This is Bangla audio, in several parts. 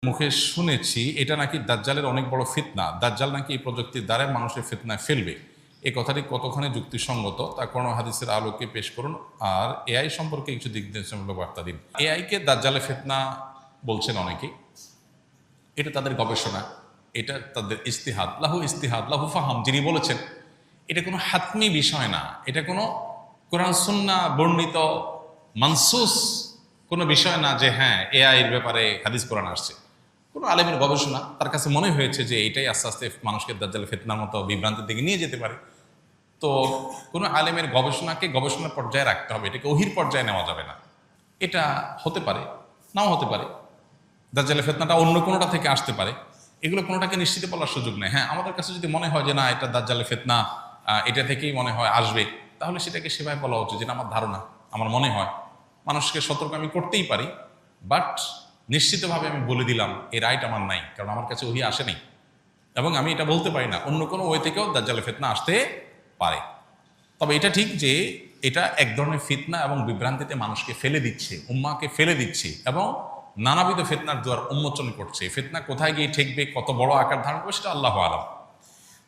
মুখে শুনেছি এটা নাকি দাজ্জালের অনেক বড় ফিতনা, দাজ্জাল নাকি এই প্রযুক্তির দ্বারা মানুষের ফিতনায় ফেলবে। এই কথাটি কতখানি যুক্তিসঙ্গত তা কোরআন হাদিসের আলোকে পেশ করুন, আর এআই সম্পর্কে কিছু দিক নির্দেশনামূলক বার্তা দিন। এআইকে দাজ্জালের ফিতনা বলছেন অনেকেই, এটা তাদের গবেষণা, এটা তাদের ইস্তিহাদ, লাহু ফাহাম, যিনি বলেছেন এটা কোনো হাতমি বিষয় না, এটা কোনো কোরআন সুন্নাহ বর্ণিত মানসুস কোনো বিষয় না যে হ্যাঁ এআই এর ব্যাপারে হাদিস কোরআন আসছে। কোনো আলেমের গবেষণা, তার কাছে মনে হয়েছে যে এটাই আস্তে আস্তে মানুষকে দাজ্জালের ফিতনার মতো বিভ্রান্তির দিকে নিয়ে যেতে পারে। তো কোনো আলেমের গবেষণাকে গবেষণার পর্যায়ে রাখতে হবে, এটাকে ওহির পর্যায়ে নেওয়া যাবে না। এটা হতে পারে, নাও হতে পারে, দাজ্জালের ফিতনাটা অন্য কোনোটা থেকে আসতে পারে, এগুলো কোনোটাকে নিশ্চিত বলার সুযোগ নেই। হ্যাঁ, আমাদের কাছে যদি মনে হয় যে না এটা দাজ্জালের ফিতনা, এটা থেকেই মনে হয় আসবে, তাহলে সেটাকে সেভাবে বলা উচিত, যেটা আমার ধারণা, আমার মনে হয়। মানুষকে সতর্ক আমি করতেই পারি, বাট নিশ্চিতভাবে আমি বলে দিলাম এই রাইট আমার নাই, কারণ আমার কাছে ওহি আসে নেই, এবং আমি এটা বলতে পারি না অন্য কোনো ওয়ে থেকেও দাজ্জালের ফিতনা আসতে পারে। তবে এটা ঠিক যে এটা এক ধরনের ফিতনা এবং বিভ্রান্তিতে মানুষকে ফেলে দিচ্ছে, উম্মাকে ফেলে দিচ্ছে, এবং নানাবিধ ফিতনার দুয়ার উন্মোচন করছে। ফিতনা কোথায় গিয়ে ঠেকবে, কত বড় আকার ধারণ করবে, সেটা আল্লাহু আলাম।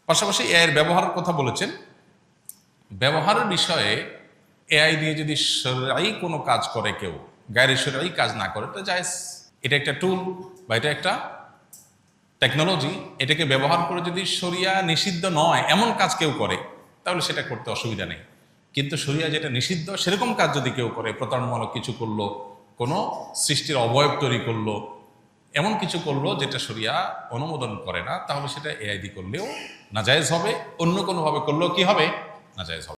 পাশাপাশি এর ব্যবহারের কথা বলেছেন। ব্যবহারের বিষয়ে এআই দিয়ে যদি শরঈ কোনো কাজ করে কেউ, গায়রে শরঈ কাজ না করে, এটা জায়েজ। এটা একটা টুল বা এটা একটা টেকনোলজি, এটাকে ব্যবহার করে যদি শরিয়া নিষিদ্ধ নয় এমন কাজ কেউ করে, তাহলে সেটা করতে অসুবিধা নেই। কিন্তু শরিয়া যেটা নিষিদ্ধ সেরকম কাজ যদি কেউ করে, প্রতারণামূলক কিছু করলো, কোনো সৃষ্টির অবয়ব তৈরি করলো, এমন কিছু করলো যেটা শরিয়া অনুমোদন করে না, তাহলে সেটা এআই দিয়ে করলেও নাজায়েজ হবে, অন্য কোনোভাবে করলেও কি হবে, নাজায়েজ হবে।